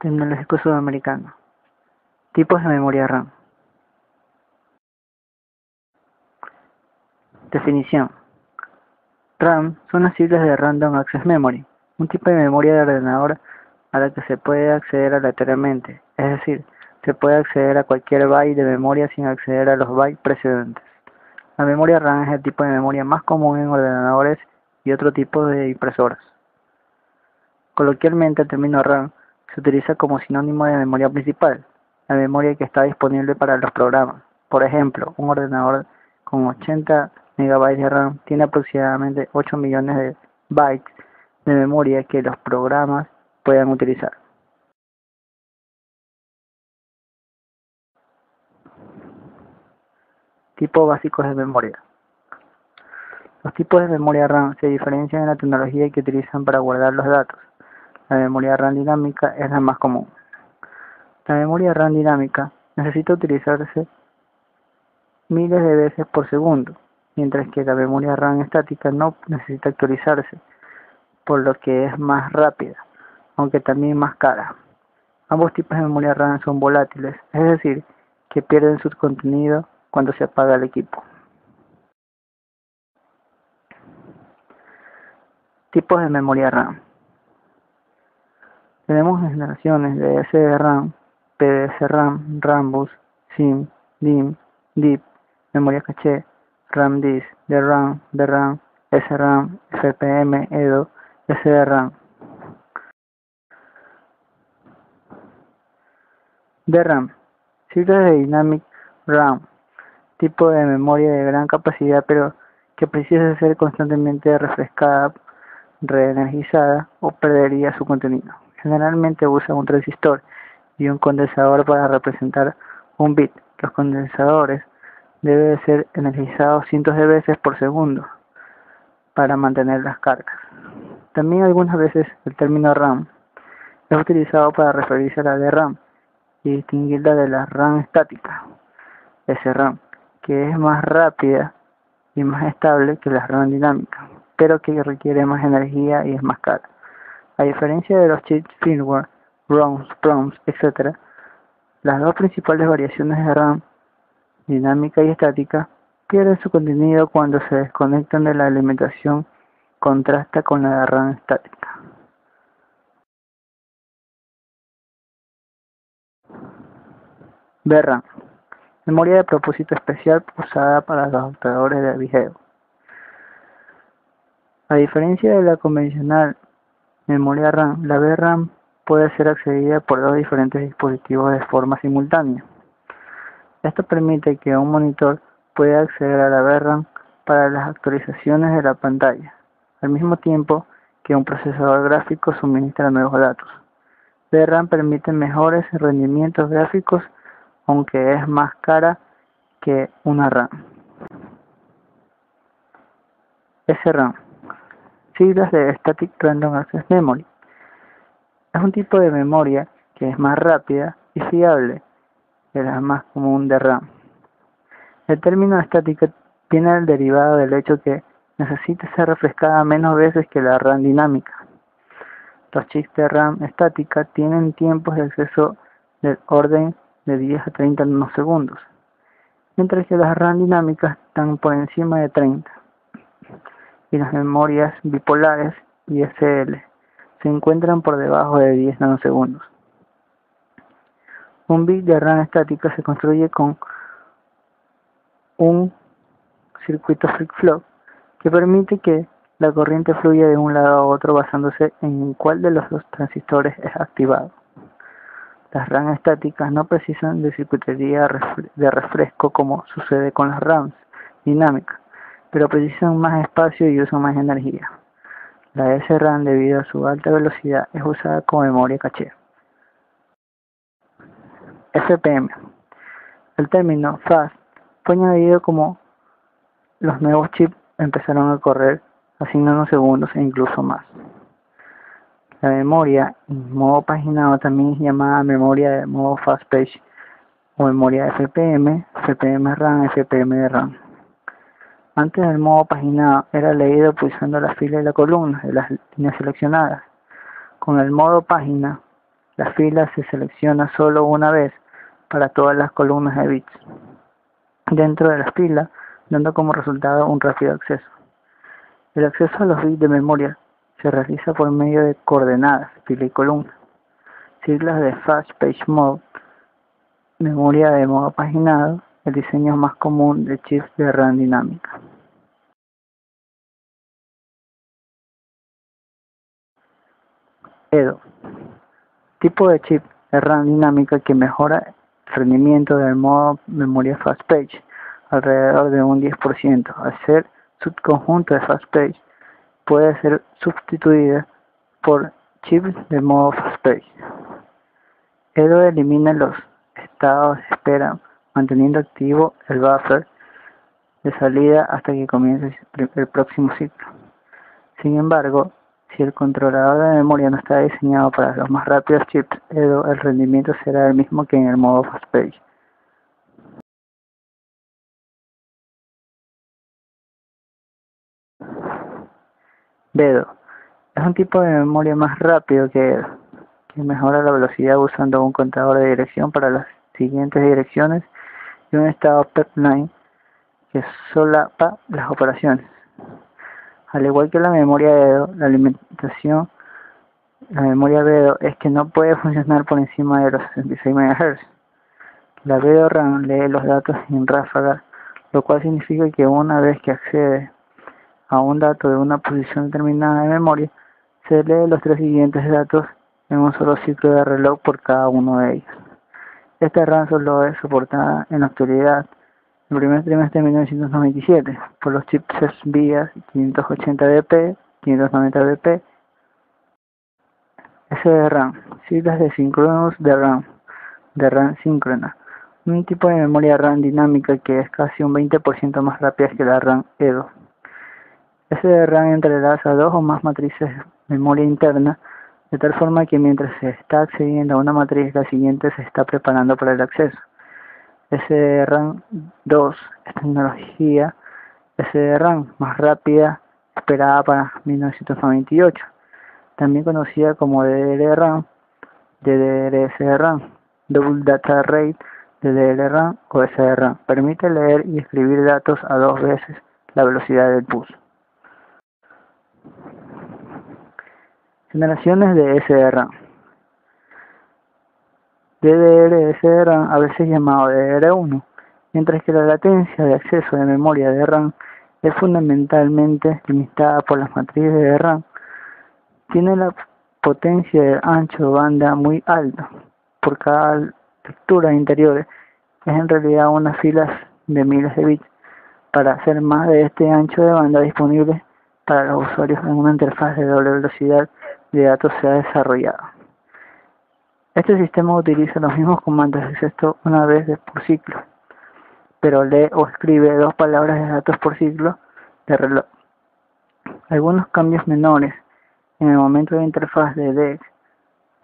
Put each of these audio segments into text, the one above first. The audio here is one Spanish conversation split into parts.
Tecnológico Sudamericano. Tipos de memoria RAM. Definición. RAM son las siglas de Random Access Memory, un tipo de memoria de ordenador a la que se puede acceder aleatoriamente, es decir, se puede acceder a cualquier byte de memoria sin acceder a los bytes precedentes. La memoria RAM es el tipo de memoria más común en ordenadores y otro tipo de impresoras. Coloquialmente, el término RAM se utiliza como sinónimo de memoria principal, la memoria que está disponible para los programas. Por ejemplo, un ordenador con 80 MB de RAM tiene aproximadamente 8 millones de bytes de memoria que los programas puedan utilizar. Tipos básicos de memoria. Los tipos de memoria RAM se diferencian en la tecnología que utilizan para guardar los datos. La memoria RAM dinámica es la más común. La memoria RAM dinámica necesita utilizarse miles de veces por segundo, mientras que la memoria RAM estática no necesita actualizarse, por lo que es más rápida, aunque también más cara. Ambos tipos de memoria RAM son volátiles, es decir, que pierden su contenido cuando se apaga el equipo. Tipos de memoria RAM. Tenemos generaciones de SDRAM, PDSRAM, RAMbus, SIM, DIMM, DIP, memoria caché, RAM disk, DRAM, VRAM, SRAM, FPM, EDO, SDRAM. DRAM, siglas de Dynamic RAM, tipo de memoria de gran capacidad pero que precisa ser constantemente refrescada, reenergizada o perdería su contenido. Generalmente usa un resistor y un condensador para representar un bit. Los condensadores deben ser energizados cientos de veces por segundo para mantener las cargas. También algunas veces el término RAM es utilizado para referirse a la DRAM y distinguirla de la RAM estática, SRAM, que es más rápida y más estable que la RAM dinámica, pero que requiere más energía y es más cara. A diferencia de los chips firmware, ROMs, PROMs, etc., las dos principales variaciones de RAM, dinámica y estática, pierden su contenido cuando se desconectan de la alimentación, contrasta con la RAM estática. VRAM, memoria de propósito especial usada para los adaptadores de video. A diferencia de la convencional memoria RAM, la VRAM puede ser accedida por dos diferentes dispositivos de forma simultánea. Esto permite que un monitor pueda acceder a la VRAM para las actualizaciones de la pantalla, al mismo tiempo que un procesador gráfico suministra nuevos datos. VRAM permite mejores rendimientos gráficos, aunque es más cara que una RAM. SRAM, siglas de Static Random Access Memory. Es un tipo de memoria que es más rápida y fiable que la más común de RAM. El término estática tiene el derivado del hecho que necesita ser refrescada menos veces que la RAM dinámica. Los chips de RAM estática tienen tiempos de acceso del orden de 10 a 30 nanosegundos, mientras que las RAM dinámicas están por encima de 30. Y las memorias bipolares ISL se encuentran por debajo de 10 nanosegundos. Un bit de RAM estática se construye con un circuito flip-flop que permite que la corriente fluya de un lado a otro basándose en cuál de los dos transistores es activado. Las RAM estáticas no precisan de circuitería de refresco como sucede con las RAMs dinámicas, pero precisan más espacio y usan más energía. La SRAM, debido a su alta velocidad, es usada como memoria caché. FPM. El término fast fue añadido como los nuevos chips empezaron a correr a 100 nanosegundos e incluso más. La memoria en modo paginado también es llamada memoria de modo fast page o memoria FPM, FPM RAM, FPM RAM. Antes del modo paginado era leído pulsando la fila y la columna de las líneas seleccionadas. Con el modo página, La fila se selecciona solo una vez para todas las columnas de bits dentro de la fila, dando como resultado un rápido acceso. El acceso a los bits de memoria se realiza por medio de coordenadas, fila y columna, siglas de Fast Page Mode, memoria de modo paginado, el diseño más común de chips de RAM dinámica. EDO, tipo de chip de RAM dinámica que mejora el rendimiento del modo memoria Fast Page alrededor de un 10%. Al ser subconjunto de Fast Page, puede ser sustituida por chips de modo Fast Page. EDO elimina los estados de espera manteniendo activo el buffer de salida hasta que comience el próximo ciclo. Sin embargo, si el controlador de memoria no está diseñado para los más rápidos chips EDO, el rendimiento será el mismo que en el modo Fast Page. BEDO es un tipo de memoria más rápido que EDO, que mejora la velocidad usando un contador de dirección para las siguientes direcciones y un estado pipeline que solapa las operaciones. Al igual que la memoria EDO, la memoria BEDO es que no puede funcionar por encima de los 66 MHz. La BEDO RAM lee los datos en ráfaga, lo cual significa que una vez que accede a un dato de una posición determinada de memoria, se lee los tres siguientes datos en un solo ciclo de reloj por cada uno de ellos. Esta RAM solo es soportada en la actualidad, en el primer trimestre de 1997, por los chipsets VIA 580BP, 590BP, SDRAM, siglas de Synchronous de RAM síncrona, un tipo de memoria RAM dinámica que es casi un 20% más rápida que la RAM EDO. SDRAM entrelaza dos o más matrices de memoria interna, de tal forma que mientras se está accediendo a una matriz, la siguiente se está preparando para el acceso. SDRAM 2 es tecnología SDRAM más rápida esperada para 1998, también conocida como DDR-RAM, DDR-SDRAM, Double Data Rate, DDR-RAM o SDRAM. Permite leer y escribir datos a 2 veces la velocidad del bus. Generaciones de SDRAM. DDR-SDRAM, a veces llamado DDR1, mientras que la latencia de acceso de memoria de RAM es fundamentalmente limitada por las matrices de RAM. Tiene la potencia de ancho de banda muy alta. Por cada lectura interior es en realidad unas filas de miles de bits para hacer más de este ancho de banda disponible para los usuarios en una interfaz de doble velocidad de datos se ha desarrollado. Este sistema utiliza los mismos comandos excepto una vez por ciclo, pero lee o escribe 2 palabras de datos por ciclo de reloj. Algunos cambios menores en el momento de interfaz de DEX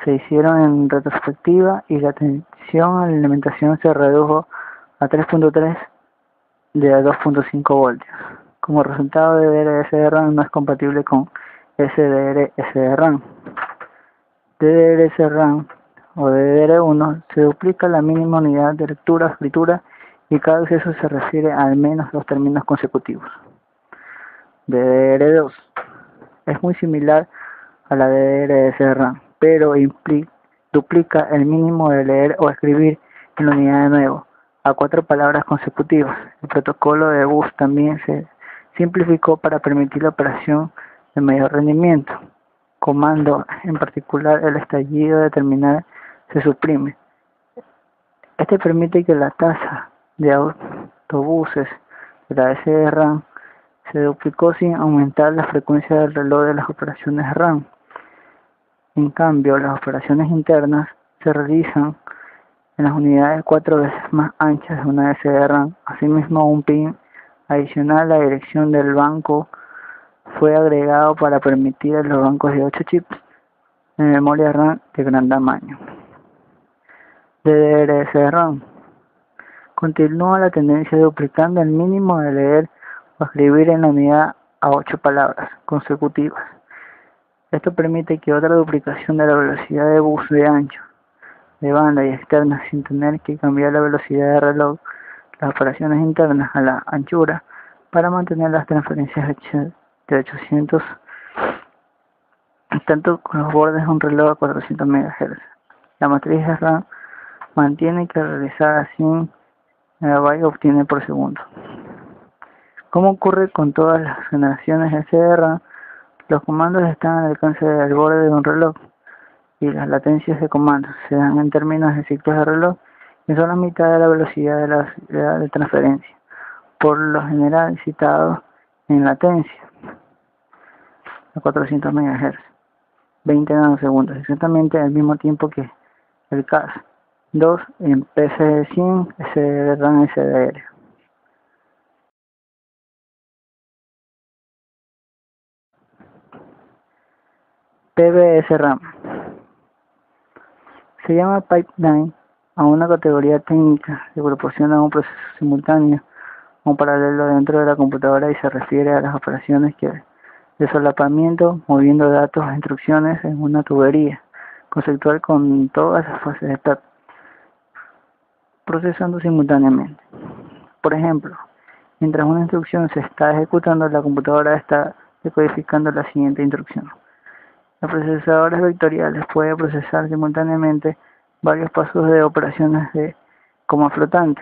se hicieron en retrospectiva y la tensión a la alimentación se redujo a 3.3 de 2.5 voltios. Como resultado, DDR-SDRAM no es compatible con SDR-SDRAM. DDR-SDRAM o DDR1 se duplica la mínima unidad de lectura o escritura y cada acceso se refiere a al menos 2 términos consecutivos. DDR2 es muy similar a la DDR-SDRAM, pero duplica el mínimo de leer o escribir en la unidad de nuevo a 4 palabras consecutivas. El protocolo de bus también se simplificó para permitir la operación de mayor rendimiento. Comando, en particular el estallido de terminal, se suprime. Este permite que la tasa de autobuses de la SDRAM se duplicó sin aumentar la frecuencia del reloj de las operaciones RAM. En cambio, las operaciones internas se realizan en las unidades 4 veces más anchas de una SDRAM. Asimismo, un pin adicional a la dirección del banco fue agregado para permitir a los bancos de 8 chips de memoria RAM de gran tamaño. DDR-SDRAM continúa la tendencia duplicando el mínimo de leer o escribir en la unidad a 8 palabras consecutivas. Esto permite que otra duplicación de la velocidad de bus de ancho, de banda y externa sin tener que cambiar la velocidad de reloj, las operaciones internas a la anchura para mantener las transferencias de 800 tanto con los bordes de un reloj a 400 MHz. La matriz de RAM mantiene que realizar a 100 MB obtiene por segundo. Como ocurre con todas las generaciones S de RAM, los comandos están al alcance del borde de un reloj y las latencias de comandos se dan en términos de ciclos de reloj y son la mitad de la velocidad de la velocidad de transferencia, por lo general citado en latencia a 400 MHz, 20 nanosegundos, exactamente al mismo tiempo que el CAS 2 en PC100 SDRAM SDR. PBS-RAM se llama pipeline a una categoría técnica que proporciona un proceso simultáneo o paralelo dentro de la computadora y se refiere a las operaciones de solapamiento, moviendo datos e instrucciones en una tubería conceptual con todas las fases de TAP, procesando simultáneamente. Por ejemplo, mientras una instrucción se está ejecutando, la computadora está decodificando la siguiente instrucción. Los procesadores vectoriales pueden procesar simultáneamente varios pasos de operaciones de coma flotante.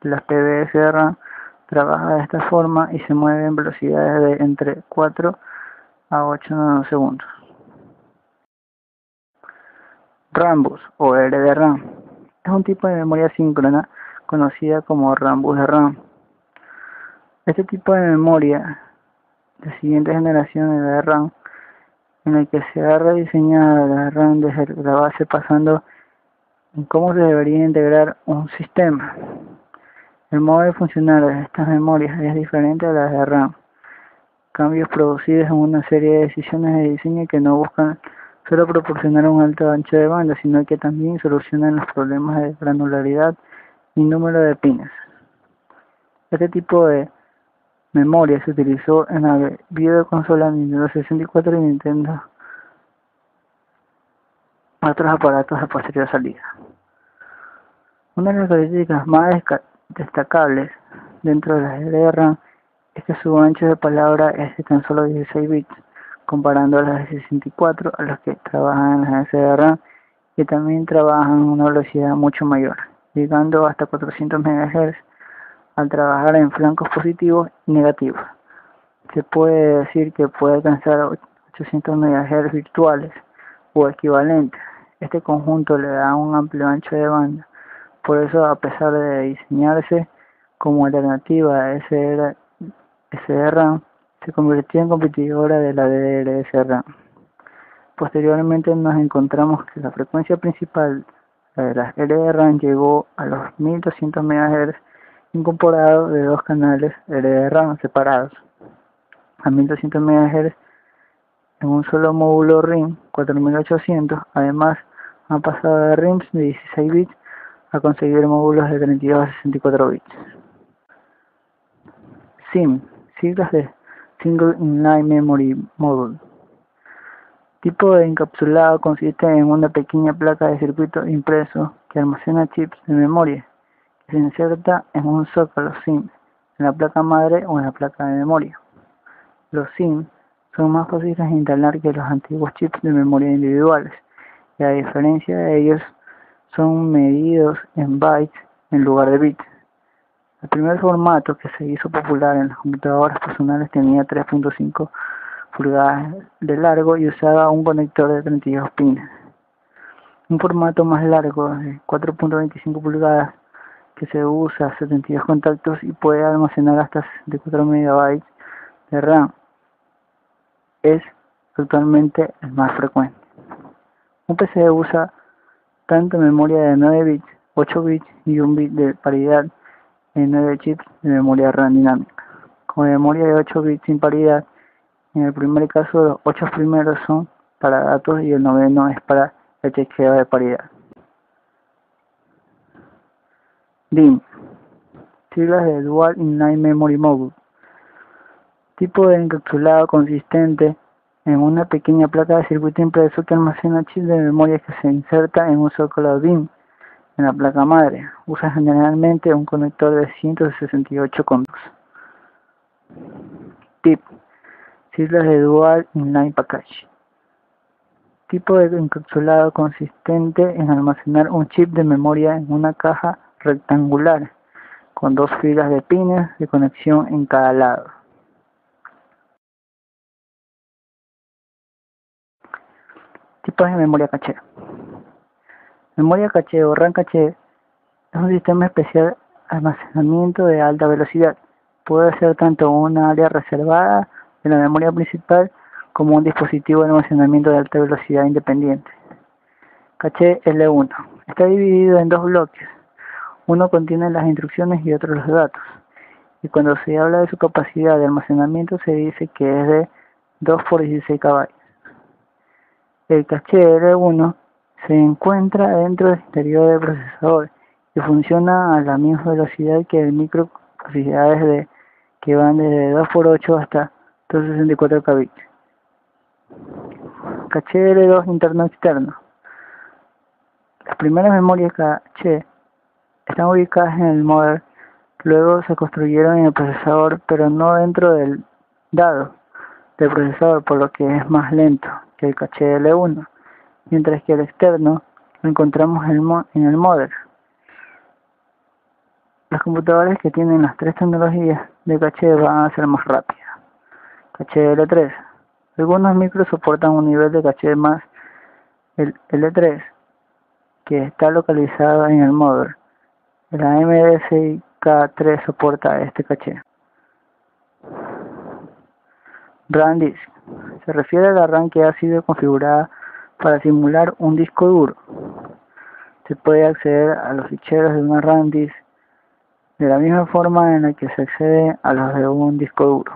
Las PBS de RAM trabajan de esta forma y se mueven en velocidades de entre 4 a 8 nanosegundos. Rambus o RDRAM es un tipo de memoria síncrona conocida como rambus de RAM. Este tipo de memoria de siguiente generación de RAM en el que se ha rediseñado la RAM desde la base pasando en cómo se debería integrar un sistema. El modo de funcionar de estas memorias es diferente a las de RAM. Cambios producidos en una serie de decisiones de diseño que no buscan solo proporcionar un alto ancho de banda, sino que también solucionan los problemas de granularidad y número de pines. Este tipo de memoria se utilizó en la videoconsola Nintendo 64 y Nintendo otros aparatos de posterior salida. Una de las características más destacables dentro de las DRAM es que su ancho de palabra es de tan solo 16 bits, comparando a las de 64 a los que trabajan en las SDRAM y también trabajan a una velocidad mucho mayor, llegando hasta 400 MHz al trabajar en flancos positivos y negativos. Se puede decir que puede alcanzar 800 MHz virtuales o equivalentes. Este conjunto le da un amplio ancho de banda. Por eso, a pesar de diseñarse como alternativa a SDRAM, se convirtió en competidora de la DDR-SRAM. Posteriormente nos encontramos que la frecuencia principal de las LDRAM llegó a los 1200 MHz incorporado de dos canales LDRAM separados a 1200 MHz en un solo módulo RIM 4800. Además, han pasado de RIMs de 16 bits a conseguir módulos de 32 a 64 bits. SIM, siglas de Single Inline Memory Module. Tipo de encapsulado consiste en una pequeña placa de circuito impreso que almacena chips de memoria que se inserta en un zócalo SIM, en la placa madre o en la placa de memoria. Los SIM son más fáciles de instalar que los antiguos chips de memoria individuales, y a diferencia de ellos, son medidos en bytes en lugar de bits. El primer formato que se hizo popular en las computadoras personales tenía 3.5 pulgadas de largo y usaba un conector de 32 pines. Un formato más largo de 4.25 pulgadas que se usa 72 contactos y puede almacenar hasta 64 MB de RAM es actualmente el más frecuente. Un PC usa tanto memoria de 9 bits, 8 bits y 1 bit de paridad en 9 chips de memoria RAM dinámica. Con memoria de 8 bits sin paridad, en el primer caso los 8 primeros son para datos y el noveno es para el chequeo de paridad. DIMM, siglas de Dual Inline Memory Module. Tipo de encapsulado consistente en una pequeña placa de circuito impreso que almacena chips de memoria que se inserta en un zócalo DIMM en la placa madre. Usa generalmente un conector de 168 conductos. TIP, siglas de Dual Inline Package. Tipo de encapsulado consistente en almacenar un chip de memoria en una caja rectangular con 2 filas de pines de conexión en cada lado. Tipos de memoria caché. Memoria caché o RAM caché es un sistema especial de almacenamiento de alta velocidad. Puede ser tanto una área reservada de la memoria principal como un dispositivo de almacenamiento de alta velocidad independiente. Caché L1. Está dividido en 2 bloques. Uno contiene las instrucciones y otro los datos. Y cuando se habla de su capacidad de almacenamiento se dice que es de 2 por 16 KB. El caché L1 se encuentra dentro del interior del procesador y funciona a la misma velocidad que el micro capacidades que van desde 2 por 8 hasta 264 KB. Caché L2 interno-externo. Las primeras memorias caché están ubicadas en el modem, luego se construyeron en el procesador, pero no dentro del dado del procesador, por lo que es más lento que el caché L1, mientras que el externo lo encontramos en el modem. Las computadoras que tienen las 3 tecnologías de caché van a ser más rápidas. Caché L3. Algunos micros soportan un nivel de caché más el L3, que está localizado en el modem. La MSI K3 soporta este caché. RAM Disk. Se refiere a la RAM que ha sido configurada para simular un disco duro. Se puede acceder a los ficheros de una RAM Disk de la misma forma en la que se accede a los de un disco duro.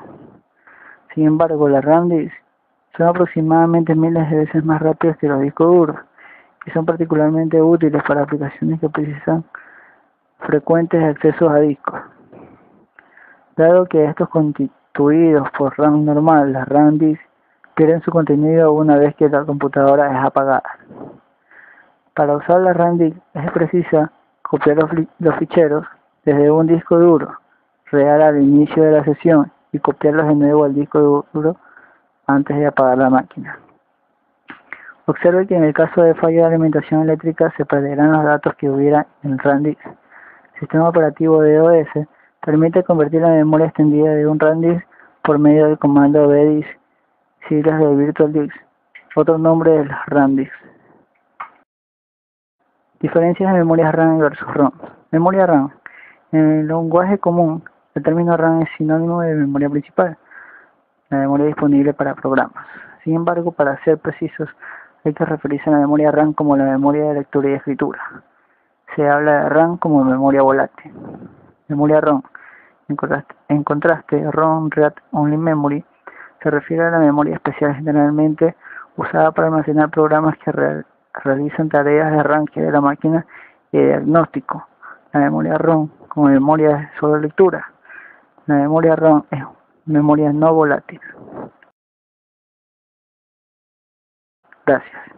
Sin embargo, las RAM Disk son aproximadamente miles de veces más rápidas que los discos duros y son particularmente útiles para aplicaciones que precisan frecuentes accesos a discos. Dado que estos constituidos por RAM normal, las RAM Disk pierden su contenido una vez que la computadora es apagada. Para usar la RAM Disk es precisa copiar los ficheros desde un disco duro real al inicio de la sesión y copiarlos de nuevo al disco duro antes de apagar la máquina. Observe que en el caso de falla de alimentación eléctrica se perderán los datos que hubiera en el RAM Disk. El sistema operativo de OS permite convertir la memoria extendida de un RAM Disk por medio del comando bdisk, siglas de Virtual Disk, otro nombre de las RAM Disk. Diferencias de memoria RAM versus ROM. Memoria RAM. En el lenguaje común, el término RAM es sinónimo de memoria principal, la memoria disponible para programas. Sin embargo, para ser precisos, hay que referirse a la memoria RAM como la memoria de lectura y escritura. Se habla de RAM como memoria volátil. Memoria ROM. En contraste, ROM, Read Only Memory, se refiere a la memoria especial generalmente usada para almacenar programas que realizan tareas de arranque de la máquina y de diagnóstico. La memoria ROM como memoria de solo lectura. La memoria ROM es memoria no volátil. Gracias.